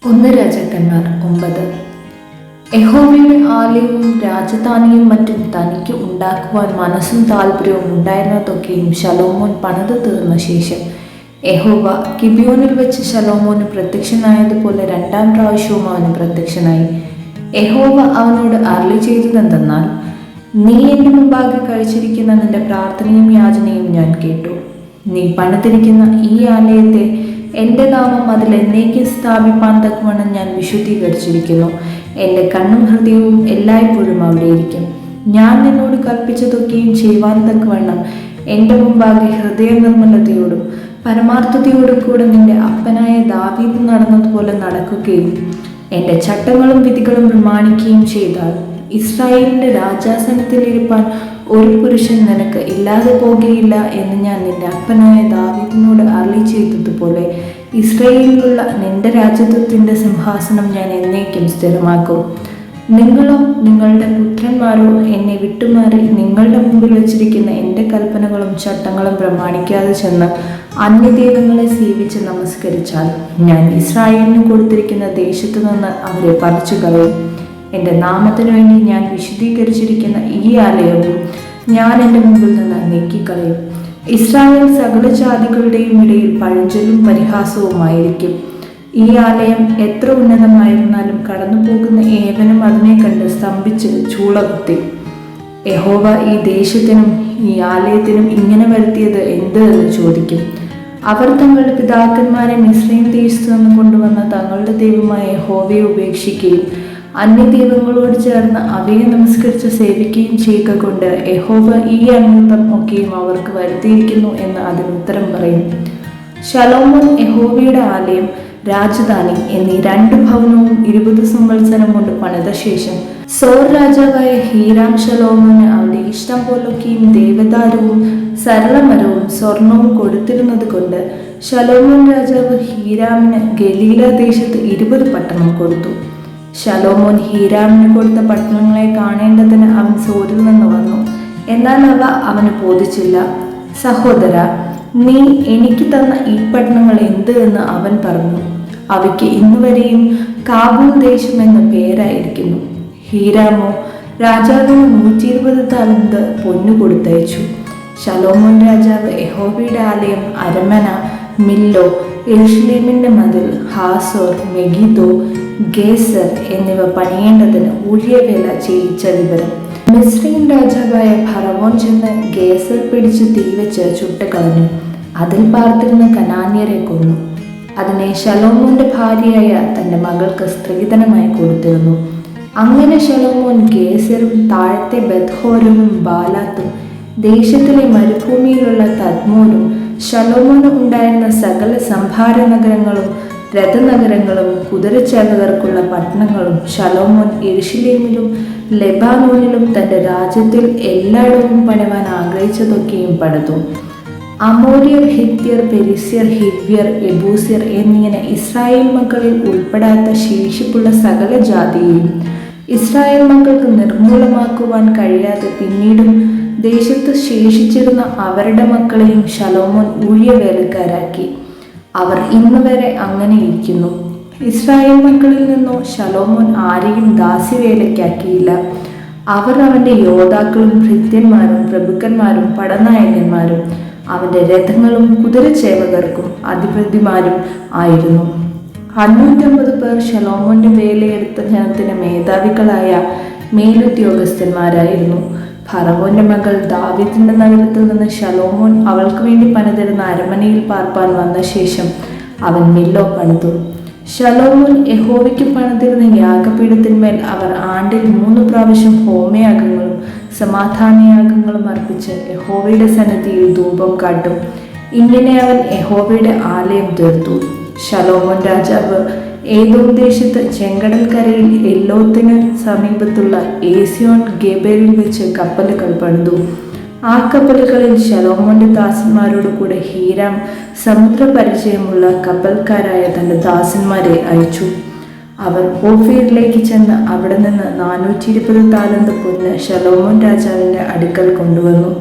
ഒന്ന് രാജാക്കന്മാർ 9. യഹോവയുടെ ആലയവും രാജധാനിയും മറ്റും തനിക്ക് ഉണ്ടാക്കുവാൻ മനസ്സും താല്പര്യവും ഉണ്ടായിരുന്നതൊക്കെയും ശലോമോൻ പണിതു തീർന്ന ശേഷം യഹോവ ഗിബിയോനിൽ വെച്ച് ശലോമോന് പ്രത്യക്ഷനായതുപോലെ 2-ാം പ്രാവശ്യവും അവന് പ്രത്യക്ഷനായി. യഹോവ അവനോട് അരുളി ചെയ്തതെന്തെന്നാൽ, നീ എൻ്റെ മുമ്പാകെ കഴിച്ചിരിക്കുന്ന നിന്റെ പ്രാർത്ഥനയും യാചനയും ഞാൻ കേട്ടു. നീ പണിതിരിക്കുന്ന ഈ ആലയത്തെ എൻ്റെ നാമം അതിൽ എന്നേക്കും സ്ഥാപിപ്പാൻ തക്കവണ്ണം ഞാൻ വിശുദ്ധീകരിച്ചിരിക്കുന്നു. എൻ്റെ കണ്ണും ഹൃദയവും എല്ലായ്പ്പോഴും അവിടെയിരിക്കും. ഞാൻ നിന്നോട് കൽപ്പിച്ചതൊക്കെയും ചെയ്യുവാൻ തക്കവണ്ണം എൻ്റെ മുമ്പാകെ ഹൃദയ നിർമ്മലതയോടും പരമാർത്ഥതയോടും കൂടെ നിന്റെ അപ്പനായ ദാവീദ് നടന്നതുപോലെ നടക്കുകയും എൻ്റെ ചട്ടങ്ങളും വിധികളും പ്രമാണിക്കുകയും ചെയ്താൽ ഇസ്രായേലിൻ്റെ രാജാസനത്തിലിരിപ്പാൻ ഒരു പുരുഷൻ നിനക്ക് ഇല്ലാതെ പോകുകയില്ല എന്ന് ഞാൻ നിന്റെ അപ്പനായ ദാവീദിനോട് അരുളി ചെയ്തതുപോലെ ഇസ്രായേലിലുള്ള നിന്റെ രാജ്യത്വത്തിൻ്റെ സിംഹാസനം ഞാൻ എന്നേക്കും സ്ഥിരമാക്കും. നിങ്ങളോ നിങ്ങളുടെ പുത്രന്മാരോ എന്നെ വിട്ടുമാറി നിങ്ങളുടെ മുമ്പിൽ വച്ചിരിക്കുന്ന എൻ്റെ കൽപ്പനകളും ചട്ടങ്ങളും പ്രമാണിക്കാതെ ചെന്ന് അന്യദൈവങ്ങളെ സേവിച്ച് നമസ്കരിച്ചാൽ ഞാൻ ഇസ്രായേലിന് കൊടുത്തിരിക്കുന്ന ദേശത്തു നിന്ന് അവരെ പറിച്ചു കളയും. എൻ്റെ നാമത്തിനു വേണ്ടി ഞാൻ വിശുദ്ധീകരിച്ചിരിക്കുന്ന ഈ ആലയവും ഞാൻ എൻ്റെ മുമ്പിൽ നിന്ന് നീക്കിക്കളയും. ഇസ്രായേൽ സകല ജാതികളുടെയും ഇടയിൽ പഴഞ്ചൊല്ലും പരിഹാസവുമായിരിക്കും. ഈ ആലയം എത്ര ഉന്നതമായിരുന്നാലും കടന്നു പോകുന്ന ഏവനും അതിനെ കണ്ട് സ്തംഭിച്ച് ചൂളകുത്തി, യഹോവ ഈ ദേശത്തിനും ഈ ആലയത്തിനും ഇങ്ങനെ വരുത്തിയത് എന്ത് എന്ന് ചോദിക്കും. അവർ തങ്ങളുടെ പിതാക്കന്മാരെ മിസ്രയീം ദേശത്തു നിന്ന് കൊണ്ടുവന്ന തങ്ങളുടെ ദൈവമായ യഹോവയെ ഉപേക്ഷിക്കുകയും അന്യദൈവങ്ങളോട് ചേർന്ന് അവയെ നമസ്കരിച്ച് സേവിക്കുകയും ചെയ്യുക കൊണ്ട് യഹോവ ഈ അനർത്ഥം ഒക്കെയും അവർക്ക് വരുത്തിയിരിക്കുന്നു എന്ന് അതിന് ഉത്തരം പറയും. ശലോമോൻ യഹോവയുടെ ആലയം, രാജധാനി എന്നീ 2 ഭവനവും 20 സംവത്സരം കൊണ്ട് പണിത ശേഷം സോർ രാജാവായ ഹീരാം ശലോമോന് അവന്റെ ഇഷ്ടം പോലൊക്കെയും ദേവദാരുവും സരളമരവും സ്വർണവും കൊടുത്തിരുന്നത് കൊണ്ട് ശലോമോൻ രാജാവ് ഹീരാമിന് ഗലീല ദേശത്ത് 20 പട്ടണം കൊടുത്തു. ശലോമോൻ ഹീരാമിന് കൊടുത്ത പട്ടണങ്ങളെ കാണേണ്ടതിന് അവൻ സോരിൽ നിന്ന് വന്നു. എന്നാൽ അവ അവന് ബോധിച്ചില്ല. സഹോദര, നീ എനിക്ക് തന്ന ഈ പട്ടണങ്ങൾ എന്ത് എന്ന് അവൻ പറഞ്ഞു. അവയ്ക്ക് ഇന്നുവരെയും കാബൂൽ ദേശം എന്ന പേരായിരിക്കുന്നു. ഹീരാമോ രാജാവിന് 120 താലന്ത് പൊന്നു കൊടുത്തയച്ചു. ശലോമോൻ രാജാവ് യഹോവയുടെ ആലയം, അരമന, മില്ലോ, യെരൂശലേമിന്റെ മതിൽ, ഹാസോർ, മെഗിദോ, ഗേസർ എന്നിവ പണിയേണ്ടതിന് ഊഴിയവേല ചെയ്യിച്ച വിവരം മിസ്രയീം രാജാവായ ഫറവോൻ ചെന്ന് ഗേസർ പിടിച്ച് തീവച്ച് ചുട്ടുകളഞ്ഞു. അതിൽ പാർത്തിരുന്ന കനാന്യരെ കൊന്നു. അതിനെ ശലോമോന്റെ ഭാര്യയായ തന്റെ മകൾക്ക് സ്ത്രീധനമായി കൊടുത്തിരുന്നു. അങ്ങനെ ശലോമോൻ ഗേസറും താഴത്തെ ബെത്ഹോരവും ബാലാത്തും ദേശത്തിലെ മരുഭൂമിയിലുള്ള തദ്മോരും ശലോമോന് ഉണ്ടായിരുന്ന സകല സംഭാര നഗരങ്ങളും രഥനഗരങ്ങളും കുതിരച്ചേവകർക്കുള്ള പട്ടണങ്ങളും ശലോമോൻ യെരൂശലേമിലും ലെബാനോനിലും തന്റെ രാജ്യത്തിൽ എല്ലായിടവും പണിവാൻ ആഗ്രഹിച്ചതൊക്കെയും പണിതു. അമോര്യർ, ഹിത്യർ, പെരിസ്യർ, ഹിവ്യർ, യെബൂസ്യർ എന്നിങ്ങനെ ഇസ്രായേൽ മക്കളിൽ ഉൾപ്പെടാത്ത ശേഷിപ്പുള്ള സകല ജാതിയെയും ഇസ്രായേൽ മക്കൾക്ക് നിർമൂലമാക്കുവാൻ കഴിയാതെ പിന്നീടും ദേശത്ത് ശേഷിച്ചിരുന്ന അവരുടെ മക്കളെയും ശലോമോൻ ഊഴിയവേലക്കാരാക്കി. അവർ ഇന്ന് വരെ അങ്ങനെ ഇരിക്കുന്നു. ഇസ്രായേൽ മക്കളിൽ നിന്നോ ശലോമോൻ ആരെയും ദാസ്യവേലയ്ക്കാക്കിയില്ല. അവർ അവന്റെ യോദ്ധാക്കളും ഭൃത്യന്മാരും പ്രഭുക്കന്മാരും പടനായകന്മാരും അവന്റെ രഥങ്ങളും കുതിരച്ചേവകർക്കും അധിപതിമാരും ആയിരുന്നു. 550 പേർ ശലോമോന്റെ വേലയെടുത്ത ജനത്തിന് മേധാവികളായ മേലുദ്യോഗസ്ഥന്മാരായിരുന്നു. ഫറവോന്റെ മകൾ ദാവീദിന്റെ നഗരത്തിൽ നിന്ന് ശലോമോൻ അവൾക്ക് വേണ്ടി പണിതിരുന്ന അരമനയിൽ പാർപ്പാൻ വന്ന ശേഷം അവൻ മില്ലോ പണിതു. ശലോമോൻ യഹോവയ്ക്ക് പണിതിരുന്ന യാഗപീഠത്തിന്മേൽ അവർ ആണ്ടിൽ 3 പ്രാവശ്യം ഹോമയാഗങ്ങളും സമാധാനയാഗങ്ങളും അർപ്പിച്ച് യഹോവയുടെ സന്നിധിയിൽ ധൂപം കാട്ടും. ഇങ്ങനെ അവൻ യഹോവയുടെ ആലയം തീർത്തു. ശലോമോൻ രാജാവ് ഏദോം ദേശത്ത് ചെങ്കടൽക്കരയിൽ എല്ലോത്തിന് സമീപത്തുള്ള ഏസ്യോൻ ഗേബെരിൽ വെച്ച് കപ്പലുകൾ പണിതു. ആ കപ്പലുകളിൽ ശലോമോന്റെ ദാസന്മാരോട് കൂടെ ഹീരാം സമുദ്രപരിചയമുള്ള കപ്പൽക്കാരായ തന്റെ ദാസന്മാരെ അയച്ചു. അവർ ഓഫീറിലേക്ക് ചെന്ന് അവിടെ നിന്ന് 420 താലന്ത് പൊന്ന് ശലോമോൻ രാജാവിന്റെ അടുക്കൽ കൊണ്ടുവന്നു.